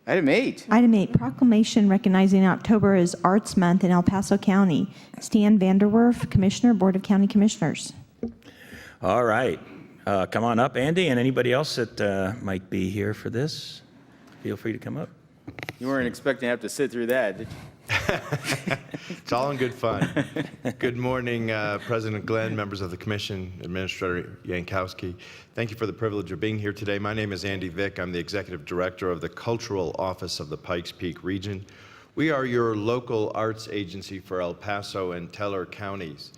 Item 8. Item 8, proclamation recognizing October as Arts Month in El Paso County. Stan Vanderwerf, Commissioner, Board of County Commissioners. All right. Come on up, Andy, and anybody else that might be here for this, feel free to come up. You weren't expecting to have to sit through that, did you? It's all in good fun. Good morning, President Glenn, members of the Commission, Administrator Yankowski. Thank you for the privilege of being here today. My name is Andy Vick. I'm the Executive Director of the Cultural Office of the Pikes Peak region. We are your local arts agency for El Paso and Teller counties.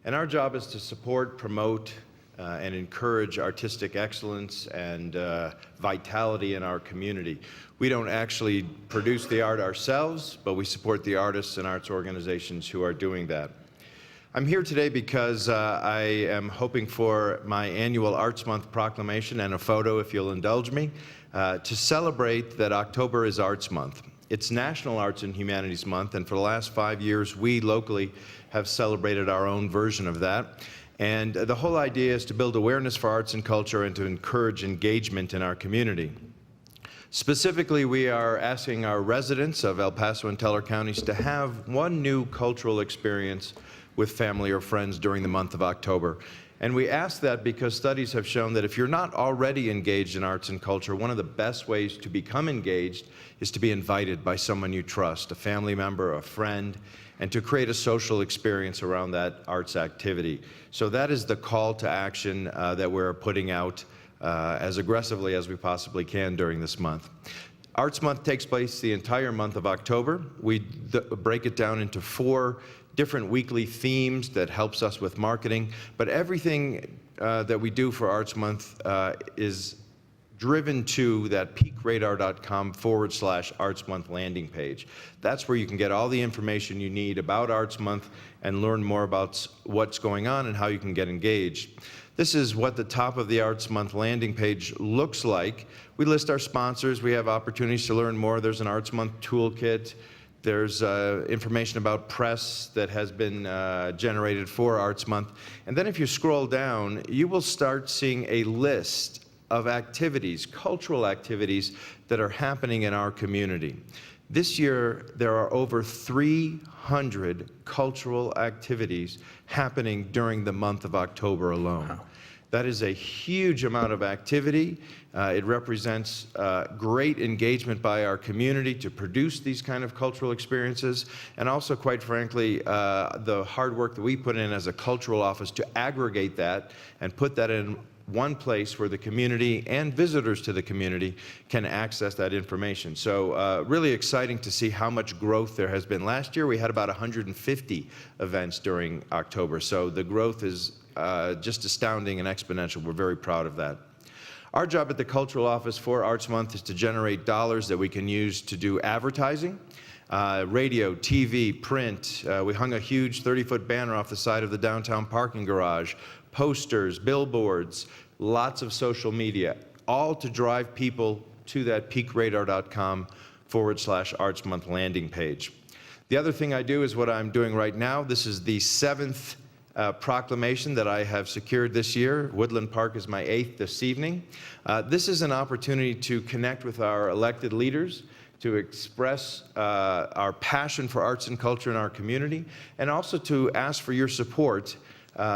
And our job is to support, promote, and encourage artistic excellence and vitality in our community. We don't actually produce the art ourselves, but we support the artists and arts organizations who are doing that. I'm here today because I am hoping for my annual Arts Month proclamation and a photo, if you'll indulge me, to celebrate that October is Arts Month. It's National Arts and Humanities Month, and for the last 5 years, we locally have celebrated our own version of that. And the whole idea is to build awareness for arts and culture and to encourage engagement in our community. Specifically, we are asking our residents of El Paso and Teller counties to have one new cultural experience with family or friends during the month of October. And we ask that because studies have shown that if you're not already engaged in arts and culture, one of the best ways to become engaged is to be invited by someone you trust, a family member, a friend, and to create a social experience around that arts activity. So that is the call to action that we're putting out as aggressively as we possibly can during this month. Arts Month takes place the entire month of October. We break it down into 4 different weekly themes that helps us with marketing, but everything that we do for Arts Month is driven to that peakradar.com/Arts Month landing page. That's where you can get all the information you need about Arts Month and learn more about what's going on and how you can get engaged. This is what the top of the Arts Month landing page looks like. We list our sponsors. We have opportunities to learn more. There's an Arts Month toolkit. There's information about press that has been generated for Arts Month. And then if you scroll down, you will start seeing a list of activities, cultural activities that are happening in our community. This year, there are over 300 cultural activities happening during the month of October alone. Wow. That is a huge amount of activity. It represents great engagement by our community to produce these kind of cultural experiences, and also, quite frankly, the hard work that we put in as a cultural office to aggregate that and put that in one place where the community and visitors to the community can access that information. So really exciting to see how much growth there has been. Last year we had about 150 events during October, so the growth is just astounding and exponential. We're very proud of that. Our job at the Cultural Office for Arts Month is to generate dollars that we can use to do advertising, radio, TV, print. We hung a huge 30-foot banner off the side of the downtown parking garage, posters, billboards, lots of social media, all to drive people to that peakradar.com/Arts Month landing page. The other thing I do is what I'm doing right now. This is the 7th proclamation that I have secured this year. Woodland Park is my 8th this evening. This is an opportunity to connect with our elected leaders, to express our passion for arts and culture in our community, and also to ask for your support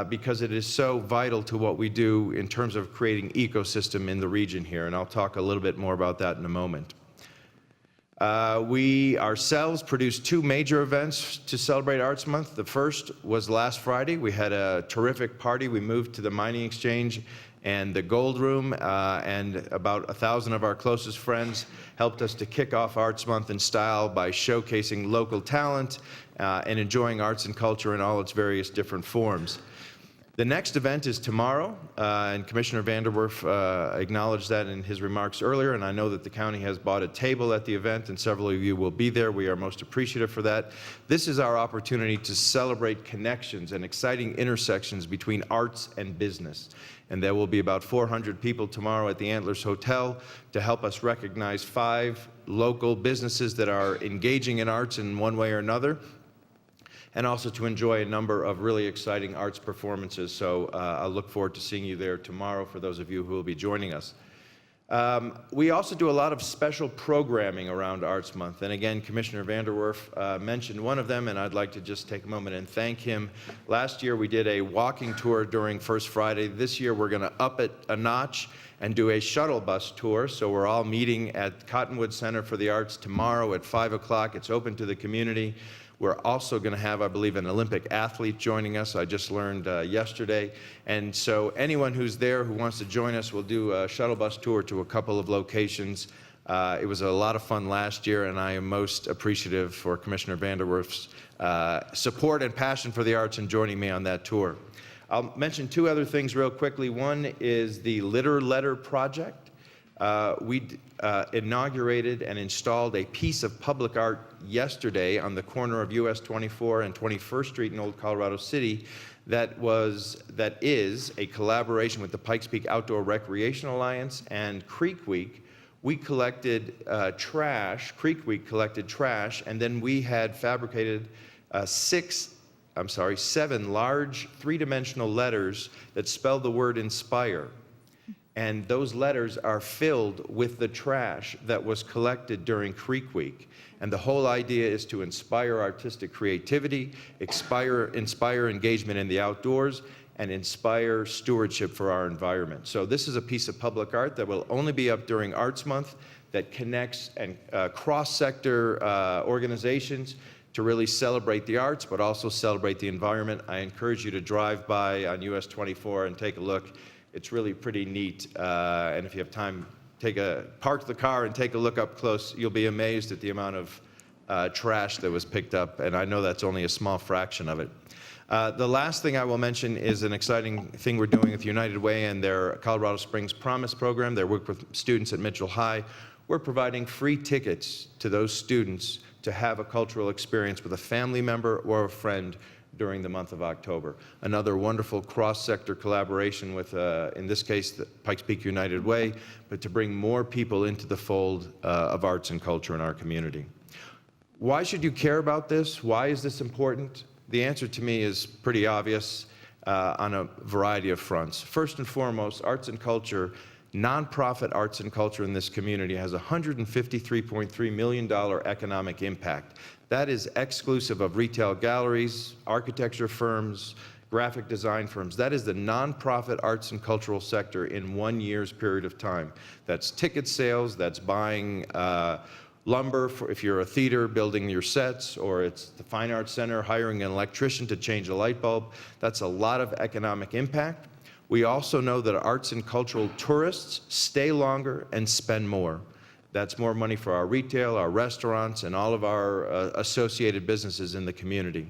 because it is so vital to what we do in terms of creating ecosystem in the region here, and I'll talk a little bit more about that in a moment. We ourselves produced 2 major events to celebrate Arts Month. The first was last Friday. We had a terrific party. We moved to the Mining Exchange and the Gold Room, and about 1,000 of our closest friends helped us to kick off Arts Month in style by showcasing local talent and enjoying arts and culture in all its various different forms. The next event is tomorrow, and Commissioner Vanderwerf acknowledged that in his remarks earlier, and I know that the county has bought a table at the event, and several of you will be there. We are most appreciative for that. This is our opportunity to celebrate connections and exciting intersections between arts and business. And there will be about 400 people tomorrow at the Antlers Hotel to help us recognize 5 local businesses that are engaging in arts in one way or another, and also to enjoy a number of really exciting arts performances. So I look forward to seeing you there tomorrow for those of you who will be joining us. We also do a lot of special programming around Arts Month. And again, Commissioner Vanderwerf mentioned one of them, and I'd like to just take a moment and thank him. Last year, we did a walking tour during First Friday. This year, we're going to up it a notch and do a shuttle bus tour. So we're all meeting at Cottonwood Center for the Arts tomorrow at 5 o'clock. It's open to the community. We're also going to have, I believe, an Olympic athlete joining us. I just learned yesterday. And so anyone who's there who wants to join us, we'll do a shuttle bus tour to a couple of locations. It was a lot of fun last year, and I am most appreciative for Commissioner Vanderwerf's support and passion for the arts and joining me on that tour. I'll mention two other things real quickly. One is the Litter Letter Project. We inaugurated and installed a piece of public art yesterday on the corner of US 24 and 21st Street in Old Colorado City that is a collaboration with the Pikes Peak Outdoor Recreation Alliance and Creek Week. We collected trash, Creek Week collected trash, and then we had fabricated 7 large three-dimensional letters that spell the word inspire. And those letters are filled with the trash that was collected during Creek Week. And the whole idea is to inspire artistic creativity, inspire engagement in the outdoors, and inspire stewardship for our environment. So this is a piece of public art that will only be up during Arts Month that connects and cross-sector organizations to really celebrate the arts, but also celebrate the environment. I encourage you to drive by on US 24 and take a look. It's really pretty neat, and if you have time, park the car and take a look up close. You'll be amazed at the amount of trash that was picked up, and I know that's only a small fraction of it. The last thing I will mention is an exciting thing we're doing with United Way and their Colorado Springs Promise program. They work with students at Mitchell High. We're providing free tickets to those students to have a cultural experience with a family member or a friend during the month of October. Another wonderful cross-sector collaboration with, in this case, the Pikes Peak United Way, but to bring more people into the fold of arts and culture in our community. Why should you care about this? Why is this important? The answer to me is pretty obvious on a variety of fronts. First and foremost, arts and culture, nonprofit arts and culture in this community has a $153.3 million economic impact. That is exclusive of retail galleries, architecture firms, graphic design firms. That is the nonprofit arts and cultural sector in 1 year's period of time. That's ticket sales, that's buying lumber for if you're a theater building your sets, or it's the Fine Arts Center hiring an electrician to change a light bulb. That's a lot of economic impact. We also know that arts and cultural tourists stay longer and spend more. That's more money for our retail, our restaurants, and all of our associated businesses in the community.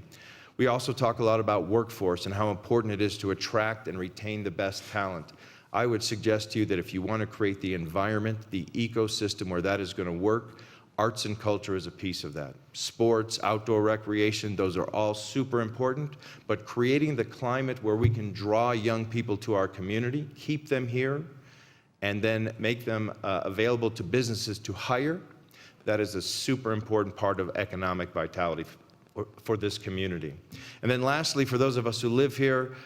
We also talk a lot about workforce and how important it is to attract and retain the best talent. I would suggest to you that if you want to create the environment, the ecosystem where that is going to work, arts and culture is a piece of that. Sports, outdoor recreation, those are all super important, but creating the climate where we can draw young people to our community, keep them here, and then make them available to businesses to hire, that is a super important part of economic vitality for this community. And then lastly, for those of us who live here,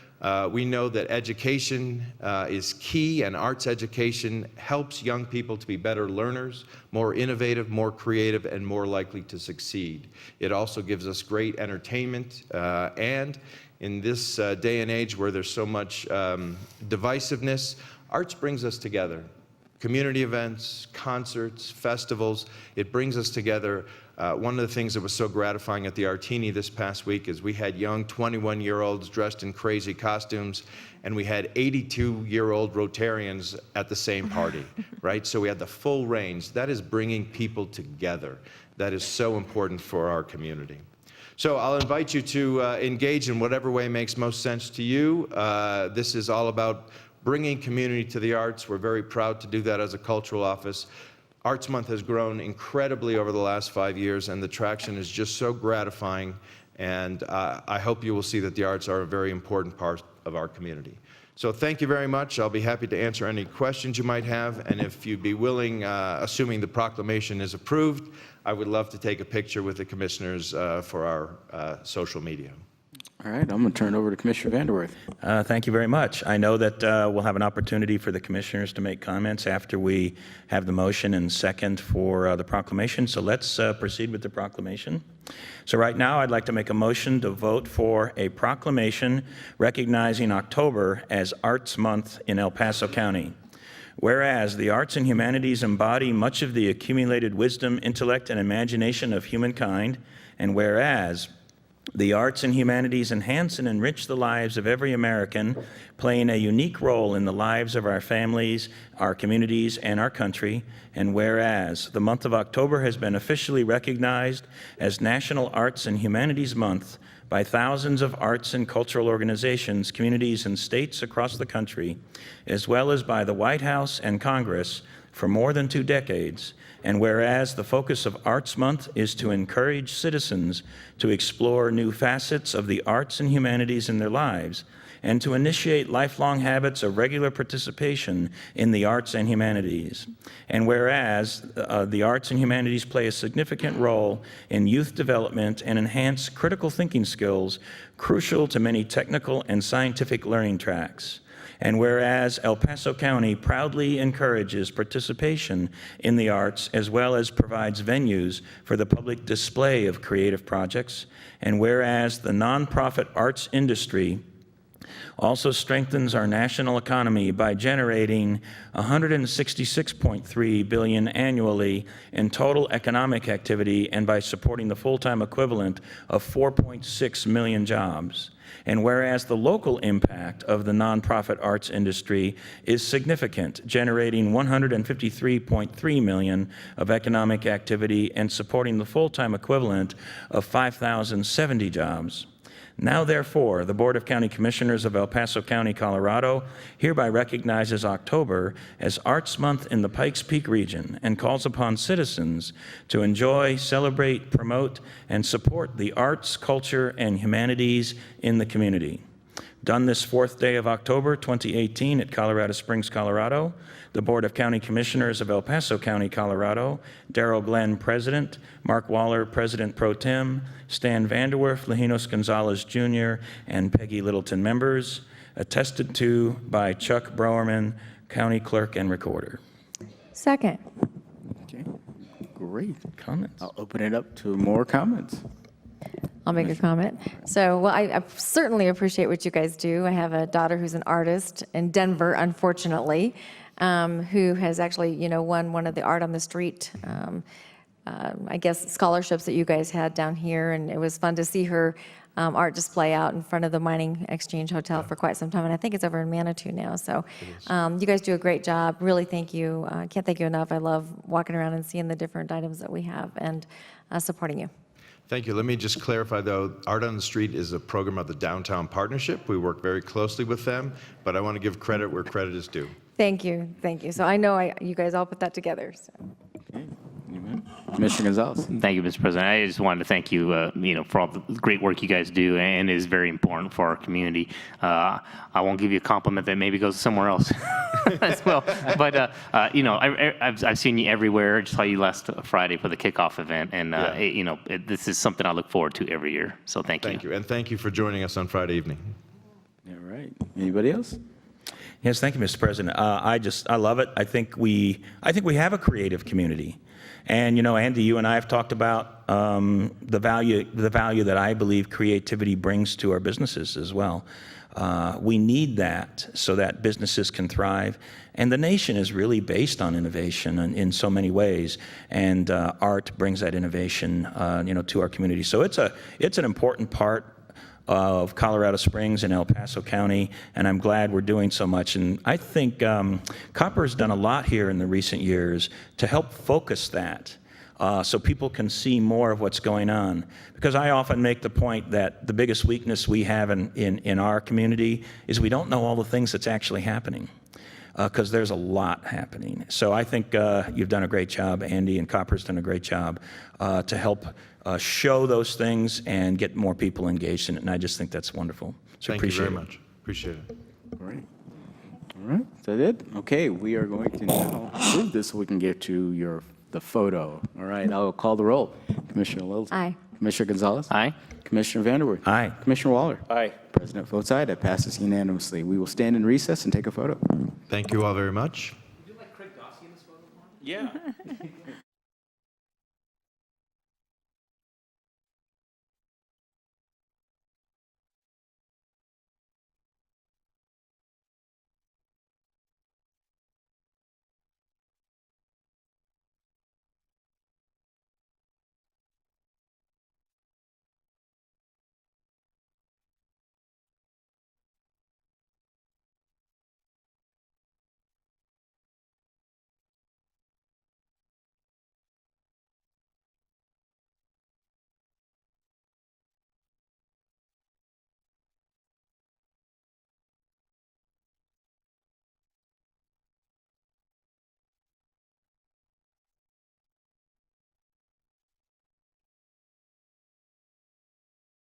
we know that education is key, and arts education helps young people to be better learners, more innovative, more creative, and more likely to succeed. It also gives us great entertainment, and in this day and age where there's so much divisiveness, arts brings us together. Community events, concerts, festivals, it brings us together. One of the things that was so gratifying at the Artini this past week is we had young 21-year-olds dressed in crazy costumes, and we had 82-year-old Rotarians at the same party, right? So we had the full range. That is bringing people together. That is so important for our community. So I'll invite you to engage in whatever way makes most sense to you. This is all about bringing community to the arts. We're very proud to do that as a cultural office. Arts Month has grown incredibly over the last 5 years, and the traction is just so gratifying, and I hope you will see that the arts are a very important part of our community. So thank you very much. I'll be happy to answer any questions you might have, and if you'd be willing, assuming the proclamation is approved, I would love to take a picture with the commissioners for our social media. All right, I'm going to turn it over to Commissioner Vanderwerf. Thank you very much. I know that we'll have an opportunity for the commissioners to make comments after we have the motion and second for the proclamation. So let's proceed with the proclamation. So right now, I'd like to make a motion to vote for a proclamation recognizing October as Arts Month in El Paso County. Whereas the arts and humanities embody much of the accumulated wisdom, intellect, and imagination of humankind, and whereas the arts and humanities enhance and enrich the lives of every American, playing a unique role in the lives of our families, our communities, and our country. And whereas the month of October has been officially recognized as National Arts and Humanities Month by thousands of arts and cultural organizations, communities, and states across the country, as well as by the White House and Congress for more than 2 decades. And whereas the focus of Arts Month is to encourage citizens to explore new facets of the arts and humanities in their lives, and to initiate lifelong habits of regular participation in the arts and humanities. And whereas the arts and humanities play a significant role in youth development and enhance critical thinking skills crucial to many technical and scientific learning tracks. And whereas El Paso County proudly encourages participation in the arts as well as provides venues for the public display of creative projects, and whereas the nonprofit arts industry also strengthens our national economy by generating $166.3 billion annually in total economic activity and by supporting the full-time equivalent of 4.6 million jobs. And whereas the local impact of the nonprofit arts industry is significant, generating $153.3 million of economic activity and supporting the full-time equivalent of 5,070 jobs. Now, therefore, the Board of County Commissioners of El Paso County, Colorado, hereby recognizes October as Arts Month in the Pikes Peak region and calls upon citizens to enjoy, celebrate, promote, and support the arts, culture, and humanities in the community. Done this 4th day of October 2018 at Colorado Springs, Colorado, the Board of County Commissioners of El Paso County, Colorado, Darrell Glenn, President, Mark Waller, President Pro Tem, Stan Vanderwerf, Lejinos Gonzalez Jr., and Peggy Littleton members, attested to by Chuck Browerman, County Clerk and Recorder. Second. Okay, great. Comments? I'll open it up to more comments. I'll make a comment. So, well, I certainly appreciate what you guys do. I have a daughter who's an artist in Denver, unfortunately, who has actually, won one of the Art on the Street, I guess, scholarships that you guys had down here. And it was fun to see her art display out in front of the Mining Exchange Hotel for quite some time. And I think it's over in Manitou now. So you guys do a great job. Really, thank you. I can't thank you enough. I love walking around and seeing the different items that we have and supporting you. Thank you. Let me just clarify, though, Art on the Street is a program of the Downtown Partnership. We work very closely with them, but I want to give credit where credit is due. Thank you. Thank you. So I know you guys all put that together. So. Okay. Amen. Commissioner Gonzalez. Thank you, Mr. President. I just wanted to thank you, for all the great work you guys do, and it is very important for our community. I won't give you a compliment that maybe goes somewhere else as well. But I've seen you everywhere. I saw you last Friday for the kickoff event, and this is something I look forward to every year. So thank you. Thank you, and thank you for joining us on Friday evening. All right. Anybody else? Yes, thank you, Mr. President. I love it. I think we have a creative community. And, Andy, you and I have talked about the value that I believe creativity brings to our businesses as well. We need that so that businesses can thrive. And the nation is really based on innovation in so many ways. And art brings that innovation, to our community. So it's an important part of Colorado Springs and El Paso County, and I'm glad we're doing so much. And I think Copper's done a lot here in the recent years to help focus that so people can see more of what's going on. Because I often make the point that the biggest weakness we have in our community is we don't know all the things that's actually happening. Because there's a lot happening. So I think you've done a great job, Andy, and Copper's done a great job to help show those things and get more people engaged in it. And I just think that's wonderful. So Thank you very much. Appreciate it. All right. All right. Is that it? Okay. We are going to now move this so we can get to the photo. All right. I'll call the roll. Commissioner Littleton. Aye. Commissioner Gonzalez? Aye. Commissioner Vanderwerf? Aye. Commissioner Waller? Aye. President votes aye. That passes unanimously. We will stand in recess and take a photo. Thank you all very much. Yeah.